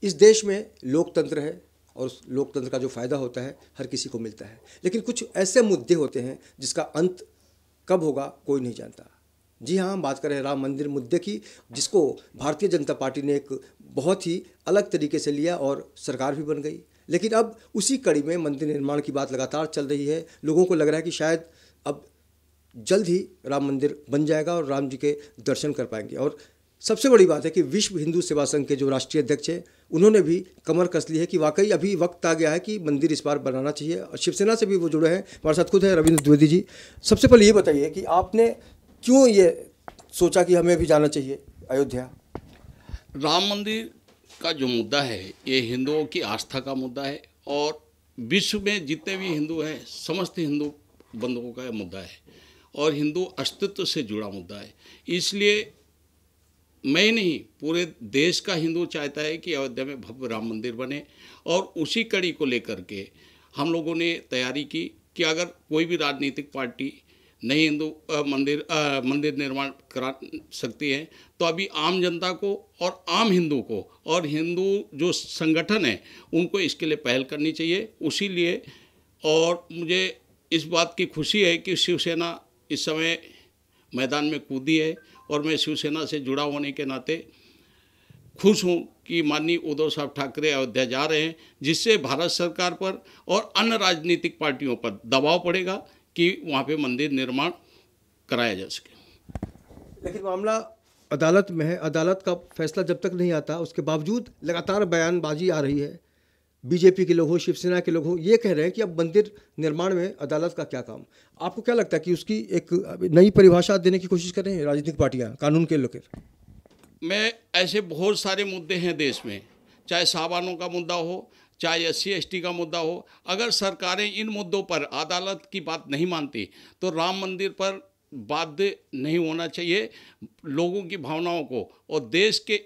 इस देश में लोकतंत्र है और उस लोकतंत्र का जो फ़ायदा होता है हर किसी को मिलता है, लेकिन कुछ ऐसे मुद्दे होते हैं जिसका अंत कब होगा कोई नहीं जानता। जी हाँ, हम बात कर रहे हैं राम मंदिर मुद्दे की, जिसको भारतीय जनता पार्टी ने एक बहुत ही अलग तरीके से लिया और सरकार भी बन गई। लेकिन अब उसी कड़ी में मंदिर निर्माण की बात लगातार चल रही है। लोगों को लग रहा है कि शायद अब जल्द ही राम मंदिर बन जाएगा और राम जी के दर्शन कर पाएंगे। और सबसे बड़ी बात है कि विश्व हिंदू सेवा संघ के जो राष्ट्रीय अध्यक्ष हैं, उन्होंने भी कमर कस ली है कि वाकई अभी वक्त आ गया है कि मंदिर इस बार बनाना चाहिए। और शिवसेना से भी वो जुड़े हैं, हमारे साथ खुद है रविंद्र द्विवेदी जी। सबसे पहले ये बताइए कि आपने क्यों ये सोचा कि हमें भी जाना चाहिए अयोध्या? राम मंदिर का जो मुद्दा है ये हिंदुओं की आस्था का मुद्दा है और विश्व में जितने भी हिंदू हैं समस्त हिंदू बंधुओं का मुद्दा है और हिंदू अस्तित्व से जुड़ा मुद्दा है। इसलिए मैं नहीं, पूरे देश का हिंदू चाहता है कि अयोध्या में भव्य राम मंदिर बने और उसी कड़ी को लेकर के हम लोगों ने तैयारी की कि अगर कोई भी राजनीतिक पार्टी नहीं हिंदू मंदिर निर्माण करा सकती है तो अभी आम जनता को और आम हिंदू को और हिंदू जो संगठन है उनको इसके लिए पहल करनी चाहिए। उसी लिए और मुझे इस बात की खुशी है कि शिवसेना इस समय मैदान में कूदी है और मैं शिवसेना से जुड़ा होने के नाते खुश हूँ कि माननीय उद्धव साहब ठाकरे अयोध्या जा रहे हैं, जिससे भारत सरकार पर और अन्य राजनीतिक पार्टियों पर दबाव पड़ेगा कि वहाँ पे मंदिर निर्माण कराया जा सके। लेकिन मामला अदालत में है, अदालत का फैसला जब तक नहीं आता उसके बावजूद लगातार बयानबाजी आ रही है। बीजेपी के लोग हो, शिवसेना के लोग हो, ये कह रहे हैं कि अब मंदिर निर्माण में अदालत का क्या काम। आपको क्या लगता है कि उसकी एक नई परिभाषा देने की कोशिश कर रहे हैं राजनीतिक पार्टियां कानून के लेकर? मैं ऐसे बहुत सारे मुद्दे हैं देश में, चाहे साहबानों का मुद्दा हो, चाहे SC/ST का मुद्दा हो, अगर सरकारें इन मुद्दों पर अदालत की बात नहीं मानती तो राम मंदिर पर बाध्य नहीं होना चाहिए। लोगों की भावनाओं को और देश के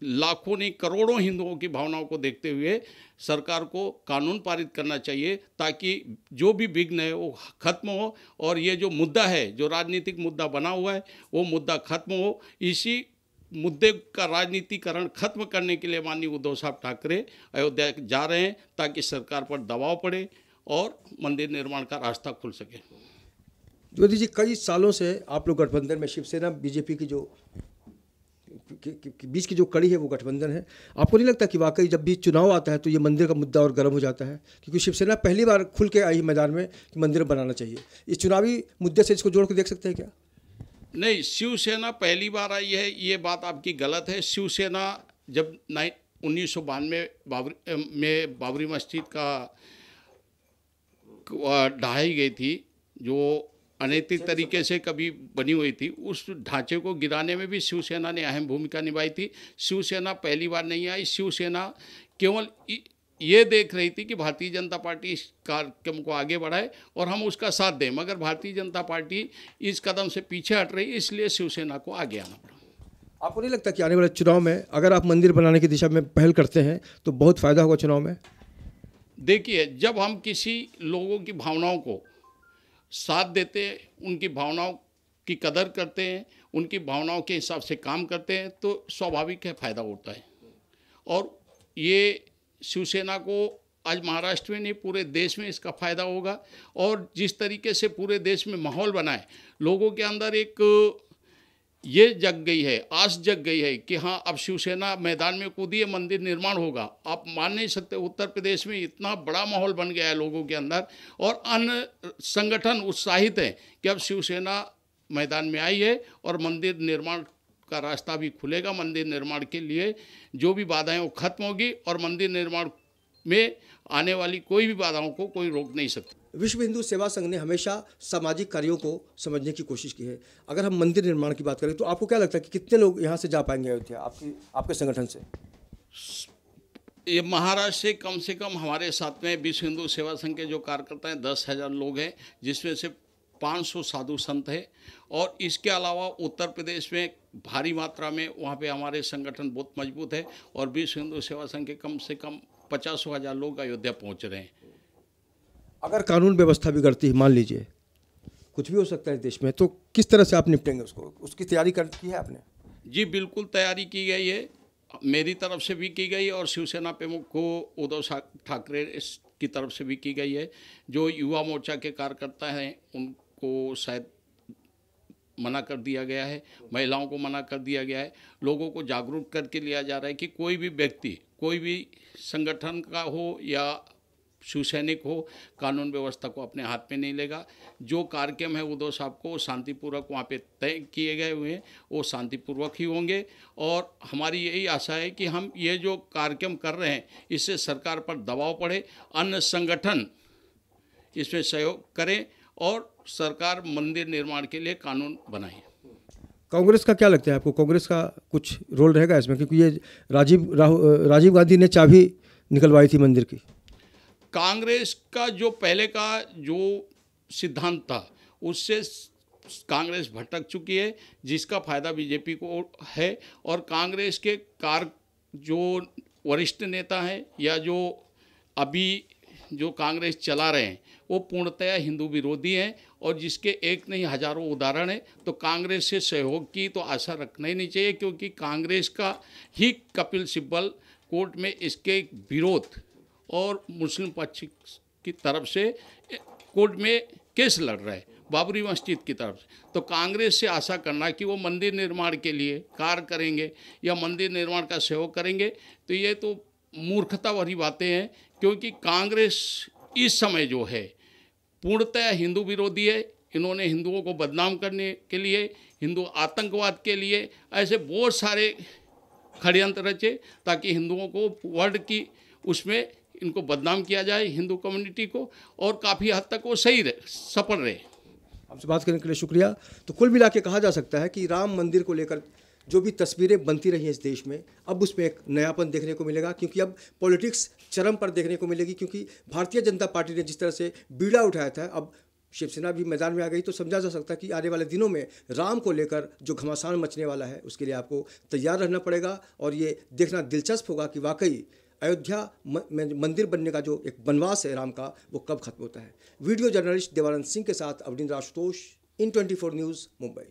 लाखों नहीं करोड़ों हिंदुओं की भावनाओं को देखते हुए सरकार को कानून पारित करना चाहिए ताकि जो भी विघ्न है वो खत्म हो और ये जो मुद्दा है, जो राजनीतिक मुद्दा बना हुआ है, वो मुद्दा खत्म हो। इसी मुद्दे का राजनीतिकरण खत्म करने के लिए माननीय उद्धव साहब ठाकरे अयोध्या जा रहे हैं ताकि सरकार पर दबाव पड़े और मंदिर निर्माण का रास्ता खुल सके। द्विवेदी जी, कई सालों से आप लोग गठबंधन में, शिवसेना बीजेपी की जो बीच की जो कड़ी है वो गठबंधन है। आपको नहीं लगता कि वाकई जब भी चुनाव आता है तो ये मंदिर का मुद्दा और गर्म हो जाता है? क्योंकि शिवसेना पहली बार खुल के आई मैदान में कि मंदिर बनाना चाहिए। इस चुनावी मुद्दे से इसको जोड़ के देख सकते हैं क्या? नहीं, शिवसेना पहली बार आई है ये बात आपकी गलत है। शिवसेना जब 1992 में बाबरी मस्जिद का ढहाई गई थी, जो अनैतिक तरीके से कभी बनी हुई थी, उस ढांचे को गिराने में भी शिवसेना ने अहम भूमिका निभाई थी। शिवसेना पहली बार नहीं आई। शिवसेना केवल ये देख रही थी कि भारतीय जनता पार्टी इस कार्यक्रम को आगे बढ़ाए और हम उसका साथ दें, मगर भारतीय जनता पार्टी इस कदम से पीछे हट रही, इसलिए शिवसेना को आगे आना पड़ा। आपको नहीं लगता कि आने वाले चुनाव में अगर आप मंदिर बनाने की दिशा में पहल करते हैं तो बहुत फ़ायदा होगा चुनाव में? देखिए, जब हम किसी लोगों की भावनाओं को साथ देते हैं, उनकी भावनाओं की कदर करते हैं, उनकी भावनाओं के हिसाब से काम करते हैं तो स्वाभाविक है फ़ायदा होता है। और ये शिवसेना को आज महाराष्ट्र में नहीं पूरे देश में इसका फ़ायदा होगा। और जिस तरीके से पूरे देश में माहौल बना है, लोगों के अंदर एक ये जग गई है, आस जग गई है कि हाँ अब शिवसेना मैदान में कूदी है, मंदिर निर्माण होगा। आप मान नहीं सकते, उत्तर प्रदेश में इतना बड़ा माहौल बन गया है लोगों के अंदर और अन्य संगठन उत्साहित हैं कि अब शिवसेना मैदान में आई है और मंदिर निर्माण का रास्ता भी खुलेगा। मंदिर निर्माण के लिए जो भी बाधाएं वो खत्म होगी और मंदिर निर्माण में आने वाली कोई भी बाधाओं को कोई रोक नहीं सकता। विश्व हिंदू सेवा संघ ने हमेशा सामाजिक कार्यों को समझने की कोशिश की है। अगर हम मंदिर निर्माण की बात करें तो आपको क्या लगता है कि कितने लोग यहाँ से जा पाएंगे अयोध्या आपके संगठन से? ये महाराष्ट्र से कम हमारे साथ में विश्व हिंदू सेवा संघ के जो कार्यकर्ता हैं 10,000 लोग हैं, जिसमें से 500 साधु संत हैं। और इसके अलावा उत्तर प्रदेश में भारी मात्रा में वहाँ पे हमारे संगठन बहुत मजबूत है और विश्व हिंदू सेवा संघ के कम से कम 50,000 लोग अयोध्या पहुँच रहे हैं। अगर कानून व्यवस्था बिगड़ती है, मान लीजिए कुछ भी हो सकता है देश में, तो किस तरह से आप निपटेंगे उसको? उसकी तैयारी की है आपने? जी बिल्कुल तैयारी की गई है। मेरी तरफ से भी की गई और शिवसेना प्रमुख को उद्धव ठाकरे की तरफ से भी की गई है। जो युवा मोर्चा के कार्यकर्ता हैं उनको शायद मना कर दिया गया है, महिलाओं को मना कर दिया गया है। लोगों को जागरूक करके लिया जा रहा है कि कोई भी व्यक्ति, कोई भी संगठन का हो या शिवसैनिक हो, कानून व्यवस्था को अपने हाथ में नहीं लेगा। जो कार्यक्रम है उद्धव साहब को शांतिपूर्वक वहाँ पे तय किए गए हुए हैं, वो शांतिपूर्वक ही होंगे। और हमारी यही आशा है कि हम ये जो कार्यक्रम कर रहे हैं इससे सरकार पर दबाव पड़े, अन्य संगठन इसमें सहयोग करें और सरकार मंदिर निर्माण के लिए कानून बनाए। कांग्रेस का क्या लगता है आपको? कांग्रेस का कुछ रोल रहेगा इसमें, क्योंकि ये राजीव गांधी ने चाबी निकलवाई थी मंदिर की। कांग्रेस का जो पहले का जो सिद्धांत था उससे कांग्रेस भटक चुकी है, जिसका फायदा बीजेपी को है। और कांग्रेस के जो वरिष्ठ नेता हैं या जो अभी जो कांग्रेस चला रहे हैं वो पूर्णतया हिंदू विरोधी हैं और जिसके एक नहीं हजारों उदाहरण हैं। तो कांग्रेस से सहयोग की तो आशा रखना ही नहीं चाहिए, क्योंकि कांग्रेस का ही कपिल सिब्बल कोर्ट में इसके विरोध और मुस्लिम पक्ष की तरफ से कोर्ट में केस लड़ रहा है बाबरी मस्जिद की तरफ से। तो कांग्रेस से आशा करना कि वो मंदिर निर्माण के लिए कार्य करेंगे या मंदिर निर्माण का सहयोग करेंगे, तो ये तो मूर्खता भरी बातें हैं। क्योंकि कांग्रेस इस समय जो है पूर्णतः हिंदू विरोधी है। इन्होंने हिंदुओं को बदनाम करने के लिए, हिंदू आतंकवाद के लिए ऐसे बहुत सारे षड्यंत्र रचे ताकि हिंदुओं को वर्ल्ड की उसमें इनको बदनाम किया जाए, हिंदू कम्युनिटी को, और काफ़ी हद तक वो सही रहे, सफल रहे। आपसे बात करने के लिए शुक्रिया। तो कुल मिला के कहा जा सकता है कि राम मंदिर को लेकर जो भी तस्वीरें बनती रही हैं इस देश में, अब उसमें एक नयापन देखने को मिलेगा, क्योंकि अब पॉलिटिक्स चरम पर देखने को मिलेगी। क्योंकि भारतीय जनता पार्टी ने जिस तरह से बीड़ा उठाया था, अब शिवसेना भी मैदान में आ गई। तो समझा जा सकता है कि आने वाले दिनों में राम को लेकर जो घमासान मचने वाला है उसके लिए आपको तैयार रहना पड़ेगा। और ये देखना दिलचस्प होगा कि वाकई अयोध्या में मंदिर बनने का जो एक वनवास है राम का, वो कब खत्म होता है। वीडियो जर्नलिस्ट देवानंद सिंह के साथ अवनींद्र आशुतोष, इन 24 न्यूज़, मुंबई।